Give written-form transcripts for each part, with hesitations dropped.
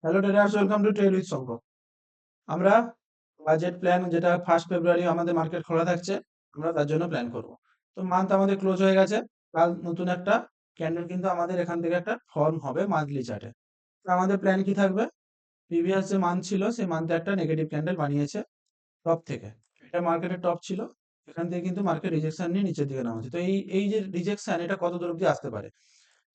Hello traders, welcome to trade with Shankha. আমরা budget plan, যেটা 1 ফেব্রুয়ারি আমাদের মার্কেট খোলা থাকছে, আমরা তার জন্য প্ল্যান করব। তো মান্থ আমাদের ক্লোজ হয়ে গেছে। কাল নতুন একটা ক্যান্ডেল কিন্তু আমাদের এখান থেকে একটা ফর্ম হবে মান্থলি চার্টে। তো আমাদের প্ল্যান কি থাকবে? প্রিভিয়াস যে মান্থ ছিল সেই মান্থে একটা নেগেটিভ ক্যান্ডেল বানিয়েছে টপ থেকে। এটা মার্কেটের টপ ছিল। এখান থেকে কিন্তু মার্কেট রিজেকশন নিয়ে নিচের দিকে নামছে। তো এই যে রিজেকশন, এটা কত দূর অব্দি আসতে পারে?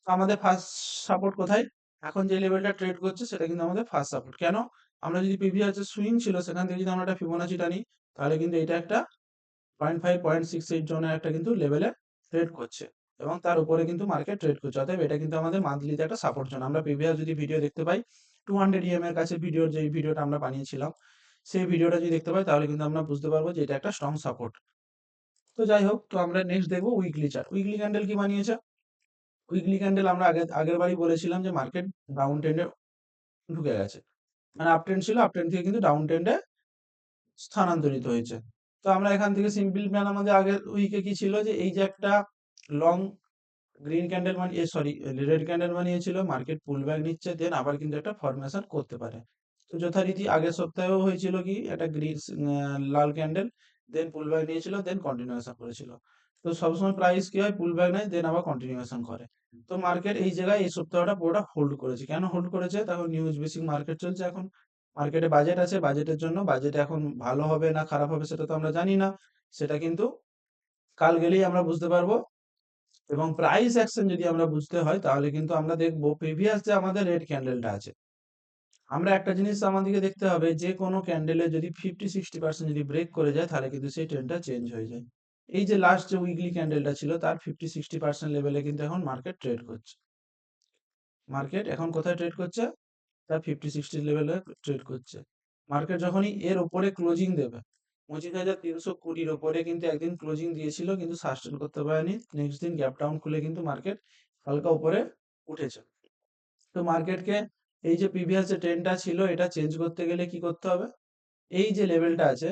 তো আমাদের ফার্স্ট সাপোর্ট কোথায়? এখন যে লেভেলটা ট্রেড করছে সেটা কিন্তু আমাদের ফার্স্ট সাপোর্ট। কেন? আমরা যদি প্রিভিয়াস যে সুইং ছিল সেখান থেকে যদি আমরা একটা ফিবোনাচি টানি, তাহলে কিন্তু এটা একটা 0.5 0.68 জোনের একটা কিন্তু লেভেলে ট্রেড করছে, এবং তার উপরে কিন্তু মার্কেট ট্রেড করছে। অতএব এটা কিন্তু আমাদের মান্থলিতে একটা সাপোর্ট জোন। আমরা প্রিভিয়াস যদি ভিডিও দেখতে পাই, 200 EM এর কাছে ভিডিওর যে ভিডিওটা আমরা বানিয়েছিলাম, সেই ভিডিওটা যদি দেখতে পাই তাহলে কিন্তু আমরা বুঝতে পারবো যে এটা একটা স্ট্রং সাপোর্ট। তো যাই হোক, তো আমরা নেক্সট দেখবো উইকলি চার্ট। উইকলি ক্যান্ডেল কি বানিয়েছে? উইকলি ক্যান্ডেল আমরা আগের বারই বলেছিলাম যে মার্কেট ডাউন ট্রেন্ডে ঢুকে গেছে। মানে আপ ট্রেন্ড ছিল, আপ ট্রেন্ড থেকে কিন্তু ডাউন ট্রেন্ডে স্থানান্তরিত হয়েছে। তো আমরা এখান থেকে সিম্পল প্ল্যান, আমাদের আগের উইকে কি ছিল, যে এই যে একটা লং গ্রিন ক্যান্ডেল মানে সরি রেড ক্যান্ডেল বানিয়েছিল, মার্কেট পুল ব্যাক নিচ্ছে, দেন আবার কিন্তু একটা ফরমেশন করতে পারে। তো যথারীতি আগের সপ্তাহেও হয়েছিল কি, একটা গ্রিন লাল ক্যান্ডেল, দেন পুল ব্যাক নিয়েছিল, দেন কন্টিনিউয়েশন করেছিল। তো সবসময় প্রাইস কি হয়, পুল ব্যাক নেয় দেন আবার কন্টিনিউয়েশন করে। তো মার্কেট এই জায়গায় এই সপ্তাহটা পুরোটা হোল্ড করেছে। কেন হোল্ড করেছে? তখন নিউজ বেসিক মার্কেট চলছে এখন। মার্কেটে বাজেট আছে, বাজেটের জন্য, বাজেট এখন ভালো হবে না খারাপ হবে সেটা তো আমরা জানি না। সেটা কিন্তু কাল গেলেই আমরা বুঝতে পারবো। এবং প্রাইস অ্যাকশন যদি আমরা বুঝতে হয় তাহলে কিন্তু আমরা দেখবো প্রিভিয়াস যে আমাদের রেড ক্যান্ডেলটা আছে, আমরা একটা জিনিস আমাদেরকে দেখতে হবে, যে কোনো ক্যান্ডেলে যদি 50-60% যদি ব্রেক করে যায় তাহলে কিন্তু সেই ট্রেন্ডটা চেঞ্জ হয়ে যায়। এই যে লাস্ট যে উইকলি ক্যান্ডেলটা ছিল তার 50-60% লেভেলে কিন্তু এখন মার্কেট ট্রেড করছে। মার্কেট এখন কোথায় ট্রেড করছে? তার 50-60 লেভেলে ট্রেড করছে। মার্কেট যখনই এর ওপরে ক্লোজিং দেবে, 25,320-র ওপরে কিন্তু একদিন ক্লোজিং দিয়েছিল কিন্তু সাস্টেন করতে পারেনি। নেক্সট দিন গ্যাপ ডাউন খুলে কিন্তু মার্কেট হালকা উপরে উঠেছে। তো মার্কেটকে এই যে প্রিভিয়াস যে ট্রেন্ডটা ছিল এটা চেঞ্জ করতে গেলে কি করতে হবে? এই যে লেভেলটা আছে,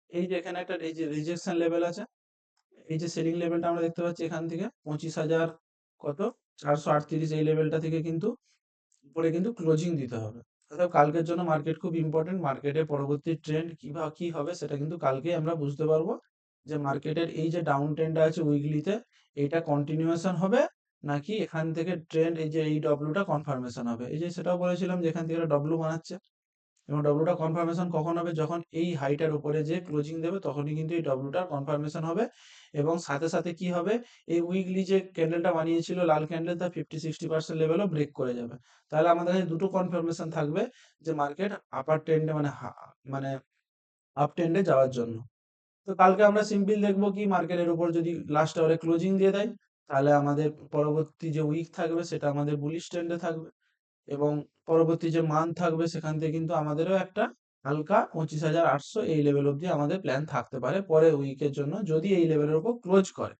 এই যে এখানে একটা এই যে রিজেকশন লেভেল আছে, এই যে সেলিং লেভেলটা আমরা দেখতে পাচ্ছি এখান থেকে 25,000 কত 438, এই লেভেলটা থেকে কিন্তু উপরে কিন্তু ক্লোজিং দিতে হবে। অর্থাৎ কালকের জন্য মার্কেট খুব ইম্পর্টেন্ট। মার্কেটের পরবর্তী ট্রেন্ড কি হবে সেটা কিন্তু কালকে আমরা বুঝতে পারবো, যে মার্কেটের এই যে ডাউন ট্রেন্ডটা আছে উইকলিতে, এটা কন্টিনিউয়েশন হবে নাকি এখান থেকে ট্রেন্ড এই যে এই ডব্লিউটা কনফার্মেশন হবে। এই যে সেটাও বলেছিলাম যে এখান থেকে একটা ডব্লিউ বানাচ্ছে, এবং ডব্লিউটা কনফার্মেশন কখন হবে? যখন এই হাইটার উপরে যে ক্লোজিং দেবে তখনই কিন্তু এই ডব্লিউটার কনফার্মেশন হবে। এবং সাথে সাথে কি হবে, এই উইকলি যে ক্যান্ডেলটা বানিয়েছিল লাল ক্যান্ডেল, তার 50-60% লেভেলও ব্রেক করে যাবে। তাহলে আমাদের কাছে দুটো কনফার্মেশন থাকবে, যে মার্কেট আপার ট্রেন্ডে মানে মানে আপ ট্রেন্ডে যাওয়ার জন্য। তো কালকে আমরা সিম্পল দেখবো কি, মার্কেটের উপর যদি লাস্ট আওয়ারে ক্লোজিং দিয়ে দেয় তাহলে আমাদের পরবর্তী যে উইক থাকবে সেটা আমাদের বুলিশ ট্রেন্ডে থাকবে। এবং পরবর্তী যে মান্থ থাকবে সেখান থেকে কিন্তু আমাদেরও একটা হালকা 25,800 এই লেভেল অবধি আমাদের প্ল্যান থাকতে পারে পরের উইকের জন্য, যদি এই লেভেলের উপর ক্লোজ করে।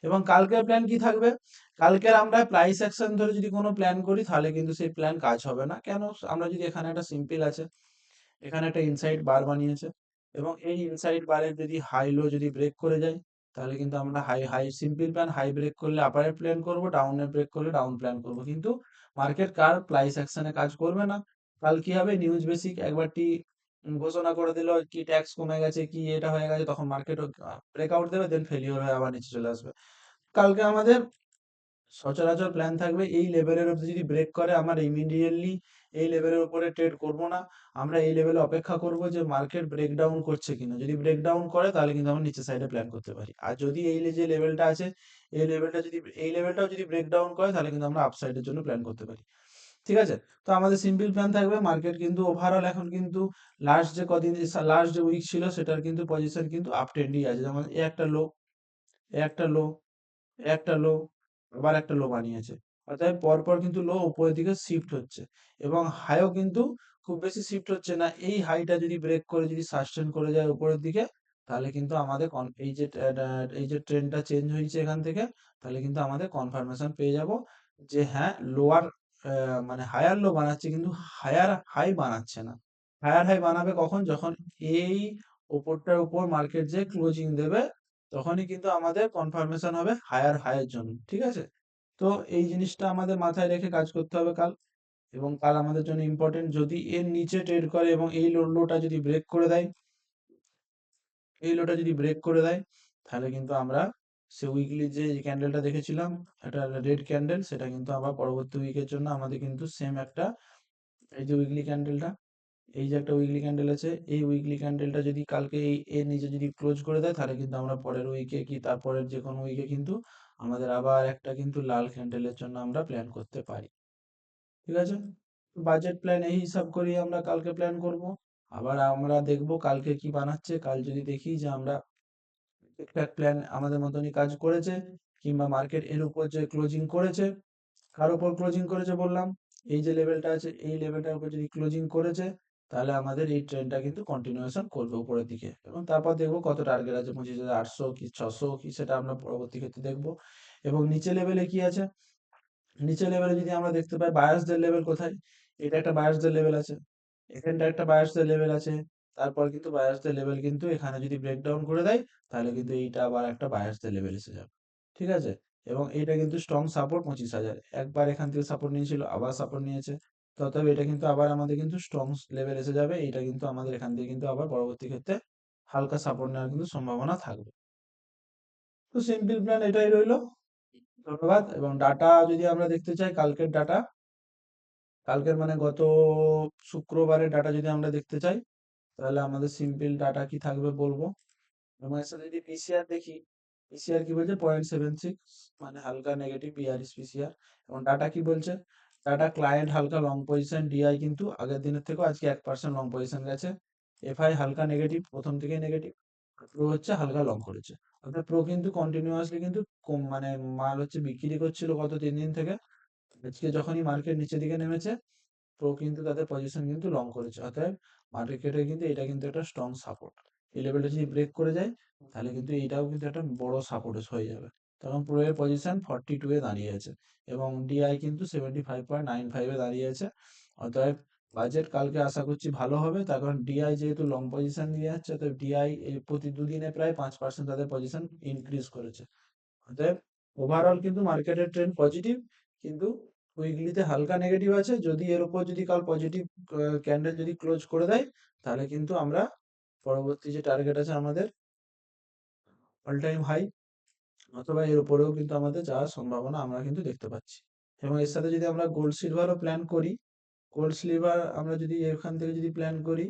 এবং কালকের প্ল্যান কি থাকবে? কালকের আমরা প্রাইস অ্যাকশন ধরে যদি কোনো প্ল্যান করি তাহলে কিন্তু সেই প্ল্যান কাজ হবে না। কেন? আমরা যদি এখানে একটা সিম্পল আছে, এখানে একটা ইনসাইড বার বানিয়েছে, এবং এই ইনসাইড বারের যদি হাই লো যদি ব্রেক করে যায় তাহলে কিন্তু আমরা high high simple plan, high break করলে আপারে প্ল্যান করব, ডাউনে ব্রেক করলে ডাউন প্ল্যান করব। কিন্তু মার্কেট কার প্রাইস অ্যাকশনে কাজ করবে না। কাল কি হবে, নিউজ বেসিক একবারটি ঘোষণা করে দিল কি ট্যাক্স কমে গেছে কি এটা হয়ে গেছে, তখন মার্কেট ব্রেকআউট দেবে, দেন ফেলিওর হয়ে আবার নিচে চলে আসবে। কালকে আমাদের সচরাচর প্ল্যান থাকবে এই লেভেলের অবধি যদি ব্রেক করে আমরা ইমিডিয়েটলি এই লেভেলের উপরে ট্রেড করব না। আমরা এই লেভেলে অপেক্ষা করব যে মার্কেট ব্রেকডাউন করছে কিনা। যদি ব্রেকডাউন করে তাহলে কিন্তু আমরা নিচের সাইডে প্ল্যান করতে পারি। আর যদি এই যে লেভেলটা আছে, এই লেভেলটা যদি এই লেভেলটাও যদি ব্রেকডাউন করে তাহলে কিন্তু আমরা আপসাইডের জন্য প্ল্যান করতে পারি। ঠিক আছে? তো আমাদের সিম্পল প্ল্যান থাকবে। মার্কেট কিন্তু ওভারঅল এখন কিন্তু লাস্ট যে কদিন, লাস্ট যে উইক ছিল সেটার কিন্তু পজিশন কিন্তু আপ ট্রেন্ডই আছে। যেমন এ একটা লো, এ একটা লো, একটা লো, আবার একটা লো বানিয়েছে। অর্থাৎ পরপর কিন্তু লো উপরের দিকে শিফট হচ্ছে, এবং হাইও কিন্তু খুব বেশি শিফট হচ্ছে না। এই হাইটা যদি ব্রেক করে যদি সাস্টেন করে যায় উপরের দিকে, তাহলে কিন্তু আমাদের এই যে ট্রেন্ডটা চেঞ্জ হয়েছে এখান থেকে, তাহলে কিন্তু আমাদের কনফার্মেশন পেয়ে যাব যে হ্যাঁ, লোয়ার মানে হায়ার লো বানাচ্ছে কিন্তু হায়ার হাই বানাচ্ছে না। হায়ার হাই বানাবে কখন? যখন এই উপরটার উপর মার্কেট যে ক্লোজিং দেবে তখনই কিন্তু আমাদের কনফার্মেশন হবে হায়ার হাইয়ের জন্য। ঠিক আছে? তো এই জিনিসটা আমাদের মাথায় রেখে কাজ করতে হবে কাল। এবং কাল আমাদের জন্য ইম্পর্টেন্ট, যদি এর নিচে ট্রেড করে এবং এই লোটা যদি ব্রেক করে দেয়, এই লোটা যদি ব্রেক করে দেয়, তাহলে কিন্তু আমরা সে উইকলি যে ক্যান্ডেলটা দেখেছিলাম একটা রেড ক্যান্ডেল, সেটা কিন্তু আবার পরবর্তী উইকের জন্য আমাদের কিন্তু সেম একটা, এই যে উইকলি ক্যান্ডেলটা, এই যে একটা উইকলি ক্যান্ডেল আছে, এই উইকলি ক্যান্ডেলটা যদি কালকে এই এর নিচে যদি ক্লোজ করে দেয়, তাহলে কিন্তু আমরা পরের উইকে কি তারপরের যে কোনো উইকে কিন্তু আমাদের আবার একটা কিন্তু লাল ক্যান্ডেলের জন্য আমরা প্ল্যান করতে পারি। ঠিক আছে, বাজেট প্ল্যান এই হিসাব করেই আমরা কালকে প্ল্যান করব। আবার আমরা দেখব কালকে কি বানাচ্ছে। কাল যদি দেখি যে আমরা ঠিকঠাক প্ল্যান আমাদের মতনই কাজ করেছে, কিংবা মার্কেট এর উপর যে ক্লোজিং করেছে, কার উপর ক্লোজিং করেছে বললাম, এই যে লেভেলটা আছে এই লেভেলটার উপর যদি ক্লোজিং করেছে, তাহলে আমাদের এই ট্রেন্ডটা কিন্তু কন্টিনিউয়েশন করবে উপরের দিকে। এবং তারপর দেখবো কত টার্গেট আছে, 25,800 কি 600 কি, সেটা আমরা পরবর্তী ক্ষেত্রে দেখবো। এবং নিচে লেভেলে কি আছে, নিচে লেভেলে যদি আমরা দেখতে পাই বায়াসদের লেভেল কোথায়, এটা একটা বায়াসদের লেভেল আছে, এখানটা একটা বায়াসদের লেভেল আছে, তারপর কিন্তু বায়াসদের লেভেল কিন্তু এখানে যদি ব্রেকডাউন করে দেয়, তাহলে কিন্তু এইটা আবার একটা বায়াসদের লেভেল এসে যাবে। ঠিক আছে, এবং এইটা কিন্তু স্ট্রং সাপোর্ট 25,000, একবার এখান থেকে সাপোর্ট নিয়েছিল আবার সাপোর্ট নিয়েছে, তো অতএব এটা কিন্তু আবার আমাদের কিন্তু স্ট্রং লেভেল এসে যাবে। এইটা কিন্তু আমাদের এখান থেকে কিন্তু আবার পরবর্তী ক্ষেত্রে হালকা সাপোর্ট নেওয়ার কিন্তু সম্ভাবনা থাকবে। তো সিম্পল প্ল্যান এটাই রইলো। ধন্যবাদ। এবং ডাটা যদি আমরা দেখতে চাই, কালকের ডাটা, কালকের মানে গত শুক্রবারের ডাটা যদি আমরা দেখতে চাই, তাহলে আমাদের সিম্পল ডাটা কি থাকবে বলবো। এবং এর সাথে যদি পিসিআর দেখি, পিসিআর কি বলছে 0.76, মানে হালকা নেগেটিভ বিআরএস পিসিআর। এবং ডাটা কি বলছে, ডাটা ক্লায়েন্ট হালকা লং পজিশন, ডিআই কিন্তু আগের দিনের থেকেও আজকে 1% লং পজিশন গেছে, এফআই হালকা নেগেটিভ, প্রথম থেকেই নেগেটিভ, প্রো হচ্ছে হালকা লং করেছে। অর্থাৎ প্রো কিন্তু কন্টিনিউয়াসলি কিন্তু কম মানে মাল হচ্ছে বিক্রি করছিল গত 3 দিন থেকে, আজকে যখনই মার্কেট নিচের দিকে নেমেছে, তো কিন্তু তাদের পজিশন কিন্তু লং করেছে। অতএব মার্কেটে কিন্তু এটা কিন্তু একটা স্ট্রং সাপোর্ট। এই লেভেলটা যদি ব্রেক করে যায়, তাহলে কিন্তু এটাও কিন্তু একটা বড় সাপোর্ট হয়ে যাবে। তখন পুরো এর পজিশন 42 এ দাঁড়িয়ে আছে, এবং ডিআই কিন্তু 75.95 এ দাঁড়িয়ে আছে। অতএব বাজেট কালকে আশা করছি ভালো হবে, তার কারণ ডিআই যেহেতু লং পজিশন নিয়ে যাচ্ছে, অতএব ডিআই এই প্রতি দুদিনে প্রায় 5% তাদের পজিশন ইনক্রিজ করেছে। অতএব ওভারঅল কিন্তু মার্কেটের ট্রেন্ড পজিটিভ, কিন্তু উইকলিতে হালকা নেগেটিভ আছে। যদি এর উপর যদি কাল পজিটিভ ক্যান্ডেল যদি ক্লোজ করে দেয়, তাহলে কিন্তু আমরা পরবর্তী যে টার্গেট আছে আমাদের অল টাইম হাই, অথবা এর উপরেও কিন্তু আমাদের যাওয়ার সম্ভাবনা আমরা কিন্তু দেখতে পাচ্ছি। এবং এর সাথে যদি আমরা গোল্ড সিলভারও প্ল্যান করি, গোল্ড সিলভার আমরা যদি এখান থেকে যদি প্ল্যান করি,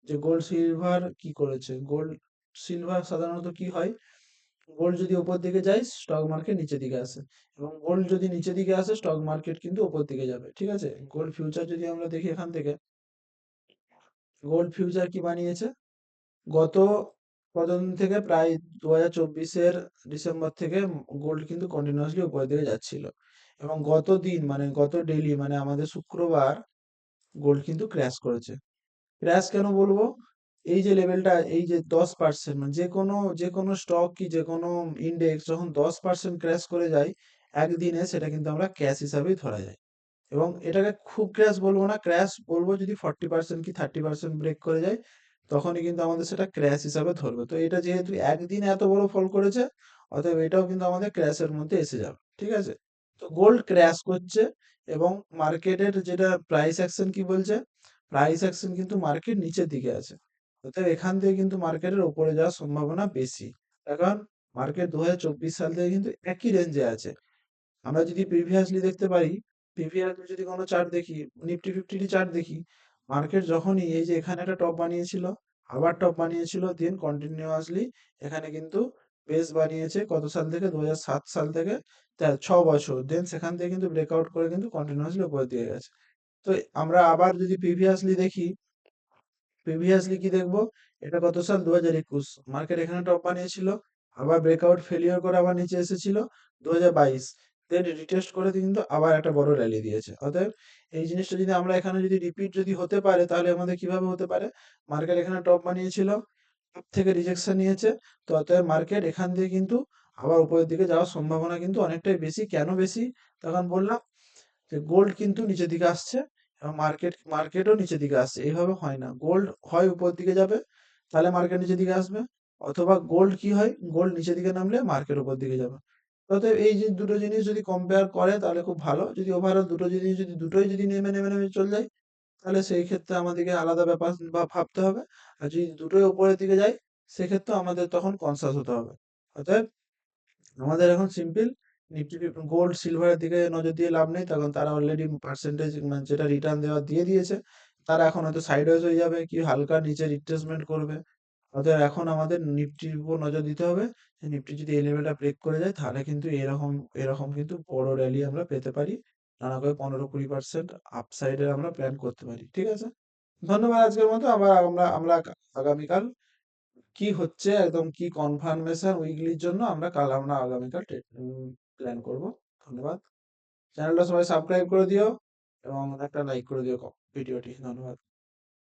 যে গোল্ড সিলভার কি করেছে, গোল্ড সিলভার সাধারণত কি হয়, গোল্ড যদি উপর দিকে যায় স্টক মার্কেট নিচের দিকে আসে, এবং গোল্ড যদি নিচের দিকে আসে স্টক মার্কেট কিন্তু উপর দিকে যাবে। ঠিক আছে, গোল্ড ফিউচার যদি আমরা দেখি এখান থেকে, গোল্ড ফিউচার কি বানিয়েছে, গত কতদিন থেকে, প্রায় 2024-এর ডিসেম্বর থেকে গোল্ড কিন্তু কন্টিনিউয়াসলি উপরের দিকে যাচ্ছিল। এবং গত দিন মানে গত ডেইলি মানে আমাদের শুক্রবার গোল্ড কিন্তু ক্র্যাশ করেছে। ক্র্যাশ কেন বলবো, এই যে লেভেলটা, এই যে 10%, মানে যে কোনো স্টক কি যে কোনো ইন্ডেক্স যখন 10% ক্র্যাশ করে যায় একদিনে, সেটা কিন্তু আমরা ক্র্যাশ হিসাবেই ধরা যায়। এবং এটাকে খুব ক্র্যাশ বলবো না, ক্র্যাশ বলবো যদি 40% কি 30% ব্রেক করে যায়, তখনই কিন্তু আমাদের সেটা ক্র্যাশ হিসাবে ধরবে। তো এটা যেহেতু একদিন এত বড় ফল করেছে, অতএব এটাও কিন্তু আমাদের ক্র্যাশের মধ্যে এসে যাবে। ঠিক আছে, তো গোল্ড ক্র্যাশ করছে, এবং মার্কেটের যেটা প্রাইস অ্যাকশন কি বলছে, প্রাইস অ্যাকশন কিন্তু মার্কেট নিচের দিকে আছে। অতএব এখান থেকে কিন্তু মার্কেটের উপরে যাওয়ার সম্ভাবনা বেশি। তার কারণ মার্কেট 2024 সাল থেকে কিন্তু একই রেঞ্জে আছে। আমরা যদি প্রিভিয়াসলি দেখতে পারি, প্রিভিয়াসলি যদি কোনো চার্ট দেখি, নিফটি ফিফটি চার্ট দেখি, মার্কেট যখনই এই যে এখানে একটা টপ বানিয়েছিল, আবার টপ বানিয়েছিল, দেন কন্টিনিউয়াসলি এখানে কিন্তু বেস বানিয়েছে কত সাল থেকে, 2007 সাল থেকে, 6 বছর, দেন সেখান থেকে কিন্তু ব্রেকআউট করে কিন্তু কন্টিনিউয়াসলি উপরে দিয়ে গেছে। তো আমরা আবার যদি প্রিভিয়াসলি দেখি, প্রিভিয়াসলি কি দেখবো, এটা কত সাল, 2021, মার্কেট এখানে টপ বানিয়েছিল, আবার ব্রেকআউট ফেলিওর করে আবার নিচে এসেছিল 2022, দেন রিটেস্ট করে কিন্তু আবার একটা বড় র্যালি দিয়েছে। অতএব এই জিনিসটা যদি আমরা এখানে যদি রিপিট যদি হতে পারে, তাহলে আমাদের কিভাবে হতে পারে, মার্কেট এখানে টপ বানিয়েছিল, টপ থেকে রিজেকশন নিয়েছে, তো অতএব মার্কেট এখান থেকে কিন্তু আবার উপরের দিকে যাওয়ার সম্ভাবনা কিন্তু অনেকটাই বেশি। কেন বেশি, তখন বললাম যে গোল্ড কিন্তু নিচের দিকে আসছে, এবং মার্কেটও নিচের দিকে আসছে, এইভাবে হয় না। গোল্ড হয় উপর দিকে যাবে, তাহলে মার্কেট নিচের দিকে আসবে, অথবা গোল্ড কি হয়, গোল্ড নিচের দিকে নামলে মার্কেট উপর দিকে যাবে। অতএব এই যে দুটো জিনিস যদি কম্পেয়ার করে তাহলে খুব ভালো। যদি ওভারঅল দুটো জিনিস যদি দুটোই যদি নেমে চলে যায়, তাহলে সেই ক্ষেত্রে আমাদেরকে আলাদা ব্যাপার বা ভাবতে হবে। আর যদি দুটোই উপরের দিকে যায়, সেক্ষেত্রেও আমাদের তখন কনসাস হতে হবে। অতএব আমাদের এখন সিম্পল নিফটি গোল্ড সিলভারের দিকে নজর দিয়ে লাভ নেই, তখন তারা অলরেডি পার্সেন্টেজ মানে যেটা রিটার্ন দেওয়া দিয়ে দিয়েছে। তারা এখন হয়তো সাইডওয়েজ হয়ে যাবে, কি হালকা নিচে রিট্রেসমেন্ট করবে। অতএব এখন আমাদের নিফটির উপর নজর দিতে হবে। যে নিফটি যদি এই লেভেলটা ব্রেক করে যায়, তাহলে কিন্তু এরকম এরকম কিন্তু বড় র্যালি আমরা পেতে পারি। নানা করে 15-20% আপসাইডে আমরা প্ল্যান করতে পারি। ঠিক আছে? ধন্যবাদ আজকের মতো। আবার আমরা আমরা আগামীকাল কি হচ্ছে একদম কি কনফার্মেশন উইকলির জন্য আমরা আগামীকাল প্ল্যান করব। ধন্যবাদ। চ্যানেলটা সবাই সাবস্ক্রাইব করে দিও এবং একটা লাইক করে দিও ভিডিওটি। ধন্যবাদ।